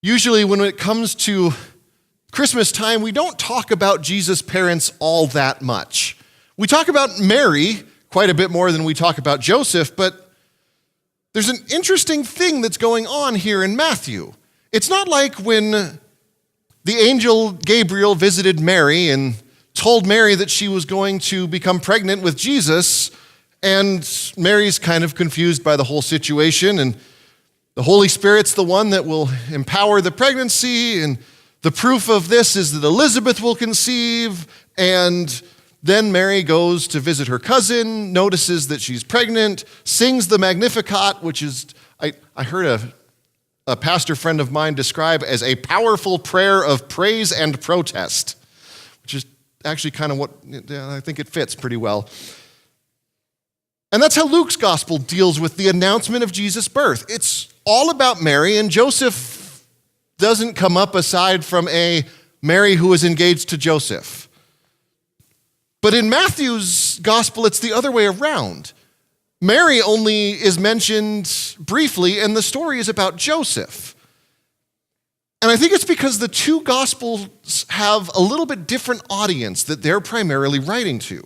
Usually when it comes to Christmas time, we don't talk about Jesus' parents all that much. We talk about Mary quite a bit more than we talk about Joseph, but there's an interesting thing that's going on here in Matthew. It's not like when the angel Gabriel visited Mary and told Mary that she was going to become pregnant with Jesus, and Mary's kind of confused by the whole situation, and the Holy Spirit's the one that will empower the pregnancy, and the proof of this is that Elizabeth will conceive, and then Mary goes to visit her cousin, notices that she's pregnant, sings the Magnificat, which is, I heard a pastor friend of mine describe as a powerful prayer of praise and protest, which is actually kind of what, I think it fits pretty well. And that's how Luke's gospel deals with the announcement of Jesus' birth. It's all about Mary, and Joseph doesn't come up aside from a Mary who is engaged to Joseph. But in Matthew's gospel, it's the other way around. Mary only is mentioned briefly, and the story is about Joseph. And I think it's because the two gospels have a little bit different audience that they're primarily writing to.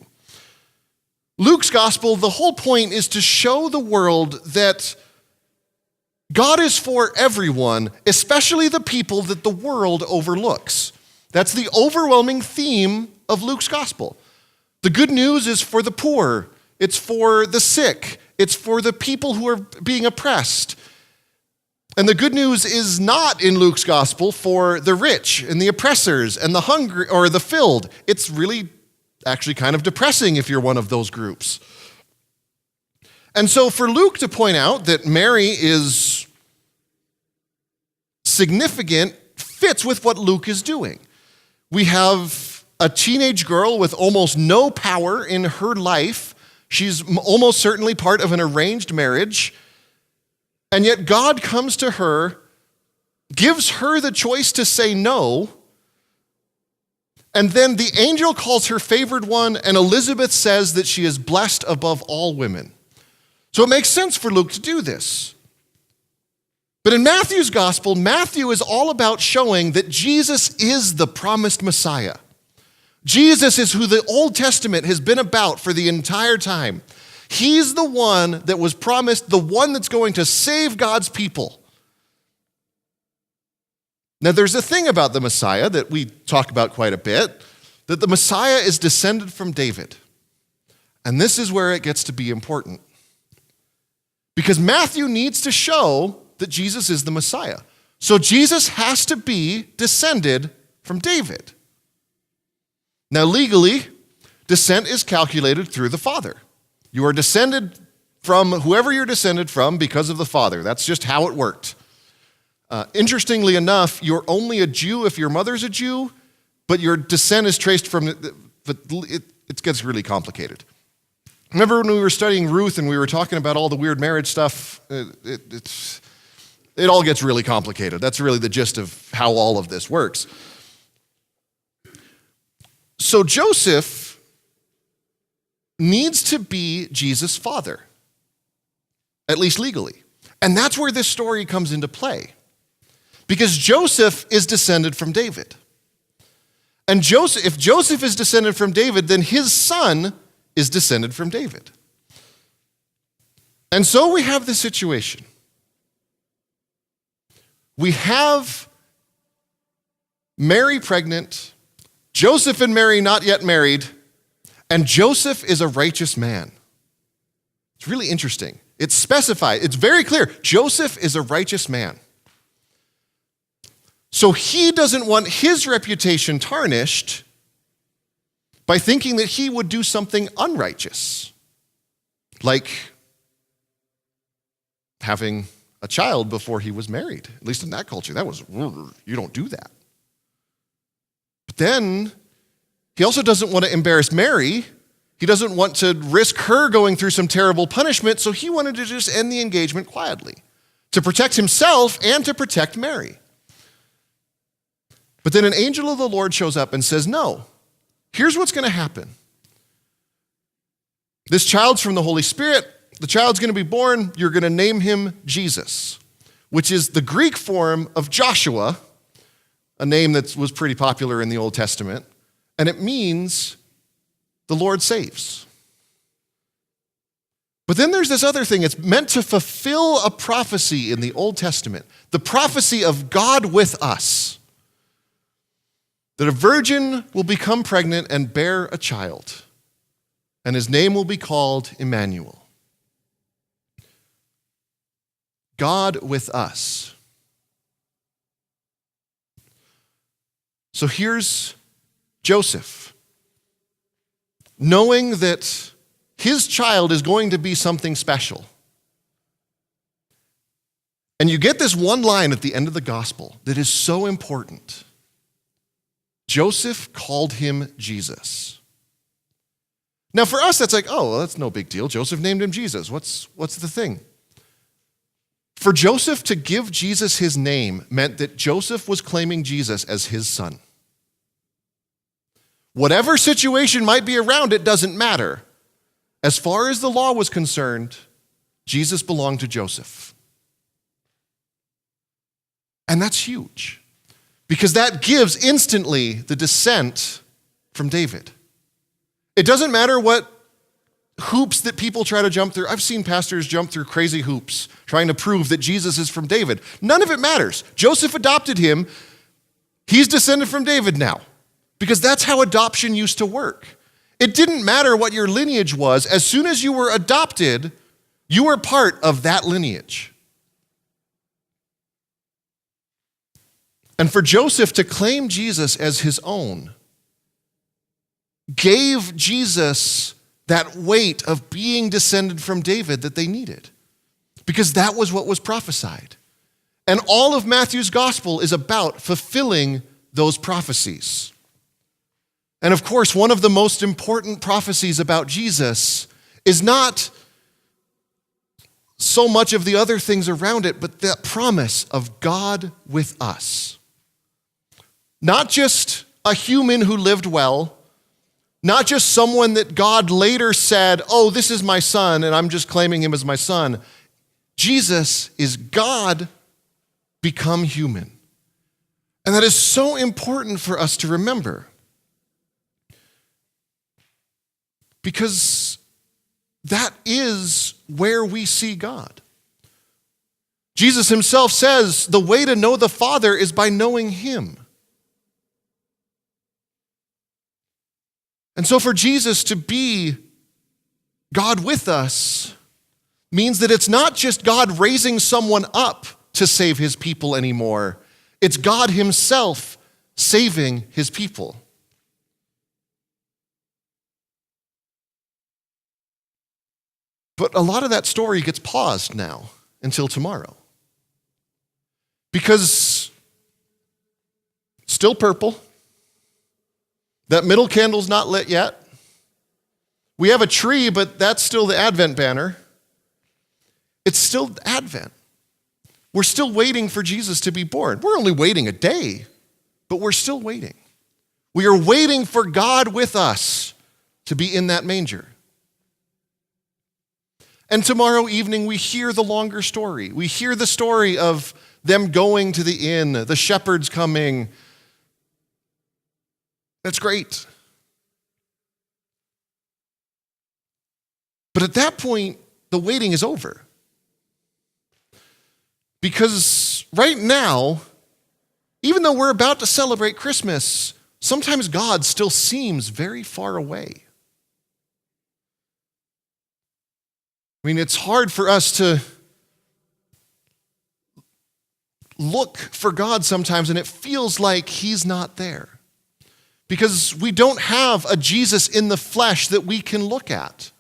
Luke's gospel, the whole point is to show the world that God is for everyone, especially the people that the world overlooks. That's the overwhelming theme of Luke's gospel. The good news is for the poor, it's for the sick, it's for the people who are being oppressed. And the good news is not in Luke's gospel for the rich and the oppressors and the hungry or the filled. It's really actually kind of depressing if you're one of those groups. And so for Luke to point out that Mary is significant fits with what Luke is doing. We have a teenage girl with almost no power in her life. She's almost certainly part of an arranged marriage. And yet God comes to her, gives her the choice to say no, and then the angel calls her favored one, and Elizabeth says that she is blessed above all women. So it makes sense for Luke to do this. But in Matthew's gospel, Matthew is all about showing that Jesus is the promised Messiah. Jesus is who the Old Testament has been about for the entire time. He's the one that was promised, the one that's going to save God's people. Now, there's a thing about the Messiah that we talk about quite a bit, that the Messiah is descended from David. And this is where it gets to be important. Because Matthew needs to show that Jesus is the Messiah. So Jesus has to be descended from David. Now, legally, descent is calculated through the Father. You are descended from whoever you're descended from because of the Father. That's just how it worked. Interestingly enough, you're only a Jew if your mother's a Jew, but your descent is traced from, but it gets really complicated. Remember when we were studying Ruth and we were talking about all the weird marriage stuff? It all gets really complicated. That's really the gist of how all of this works. So Joseph needs to be Jesus' father, at least legally. And that's where this story comes into play. Because Joseph is descended from David. And if Joseph is descended from David, then his son is descended from David. And so we have this situation. We have Mary pregnant, Joseph and Mary not yet married, and Joseph is a righteous man. It's really interesting. It's specified. It's very clear. Joseph is a righteous man. So he doesn't want his reputation tarnished by thinking that he would do something unrighteous, like having a child before he was married. At least in that culture, that was, you don't do that. But then he also doesn't want to embarrass Mary. He doesn't want to risk her going through some terrible punishment, so he wanted to just end the engagement quietly, to protect himself and to protect Mary. But then an angel of the Lord shows up and says, no, here's what's going to happen. This child's from the Holy Spirit. The child's going to be born. You're going to name him Jesus, which is the Greek form of Joshua, a name that was pretty popular in the Old Testament, and it means the Lord saves. But then there's this other thing. It's meant to fulfill a prophecy in the Old Testament, the prophecy of God with us, that a virgin will become pregnant and bear a child, and his name will be called Emmanuel. God with us. So here's Joseph, knowing that his child is going to be something special. And you get this one line at the end of the gospel that is so important. Joseph called him Jesus. Now for us, that's like, oh, well, that's no big deal. Joseph named him Jesus. What's the thing? For Joseph to give Jesus his name meant that Joseph was claiming Jesus as his son. Whatever situation might be around it doesn't matter. As far as the law was concerned, Jesus belonged to Joseph. And that's huge, because that gives instantly the descent from David. It doesn't matter what hoops that people try to jump through. I've seen pastors jump through crazy hoops trying to prove that Jesus is from David. None of it matters. Joseph adopted him. He's descended from David now, because that's how adoption used to work. It didn't matter what your lineage was. As soon as you were adopted, you were part of that lineage. And for Joseph to claim Jesus as his own gave Jesus that weight of being descended from David that they needed, because that was what was prophesied. And all of Matthew's gospel is about fulfilling those prophecies. And of course, one of the most important prophecies about Jesus is not so much of the other things around it, but that promise of God with us. Not just a human who lived well, not just someone that God later said, oh, this is my son, and I'm just claiming him as my son. Jesus is God become human. And that is so important for us to remember. Because that is where we see God. Jesus himself says the way to know the Father is by knowing him. And so for Jesus to be God with us means that it's not just God raising someone up to save his people anymore. It's God himself saving his people. But a lot of that story gets paused now until tomorrow. Because it's still purple. That middle candle's not lit yet. We have a tree, but that's still the Advent banner. It's still Advent. We're still waiting for Jesus to be born. We're only waiting a day, but we're still waiting. We are waiting for God with us to be in that manger. And tomorrow evening, we hear the longer story. We hear the story of them going to the inn, the shepherds coming. That's great. But at that point, the waiting is over. Because right now, even though we're about to celebrate Christmas, sometimes God still seems very far away. I mean, it's hard for us to look for God sometimes, and it feels like he's not there. Because we don't have a Jesus in the flesh that we can look at.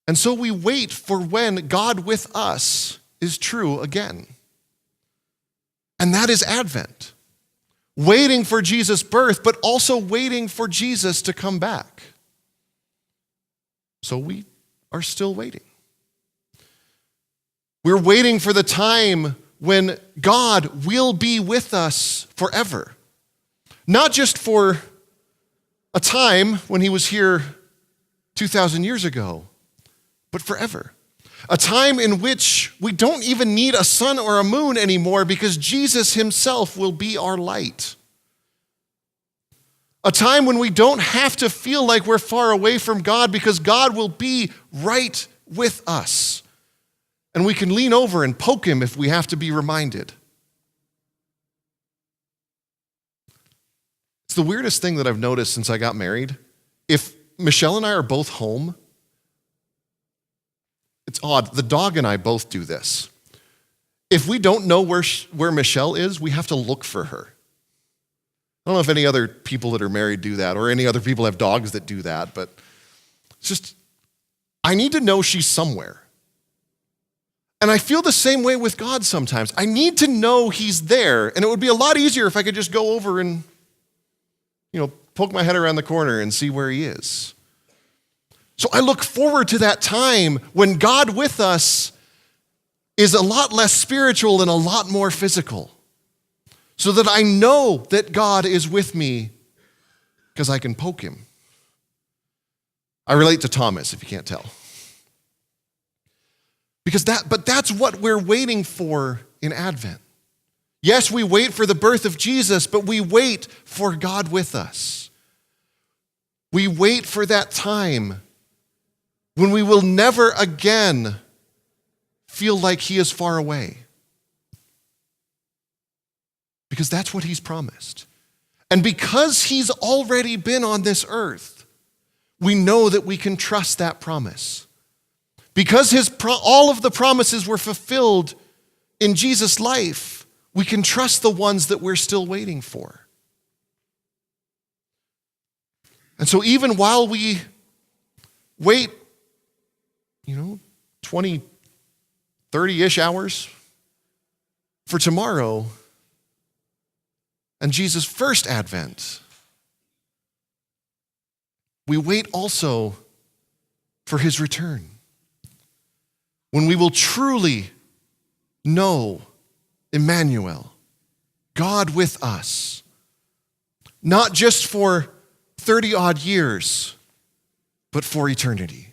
And so we wait for when God with us is true again. And that is Advent. Waiting for Jesus' birth, but also waiting for Jesus to come back. So we are still waiting. We're waiting for the time when God will be with us forever. Not just for a time when he was here 2,000 years ago, but forever. A time in which we don't even need a sun or a moon anymore because Jesus himself will be our light. A time when we don't have to feel like we're far away from God because God will be right with us. And we can lean over and poke him if we have to be reminded. It's the weirdest thing that I've noticed since I got married. If Michelle and I are both home, it's odd. The dog and I both do this. If we don't know where Michelle is, we have to look for her. I don't know if any other people that are married do that or any other people have dogs that do that, but it's just, I need to know she's somewhere. And I feel the same way with God sometimes. I need to know he's there, and it would be a lot easier if I could just go over and, poke my head around the corner and see where he is. So I look forward to that time when God with us is a lot less spiritual and a lot more physical, so that I know that God is with me because I can poke him. I relate to Thomas, if you can't tell. But that's what we're waiting for in Advent. Yes, we wait for the birth of Jesus, but we wait for God with us. We wait for that time when we will never again feel like he is far away. Because that's what he's promised. And because he's already been on this earth, we know that we can trust that promise. Because all of the promises were fulfilled in Jesus' life, we can trust the ones that we're still waiting for. And so even while we wait, 20, 30-ish hours for tomorrow and Jesus' first advent, we wait also for his return, when we will truly know Emmanuel, God with us, not just for 30-odd years, but for eternity.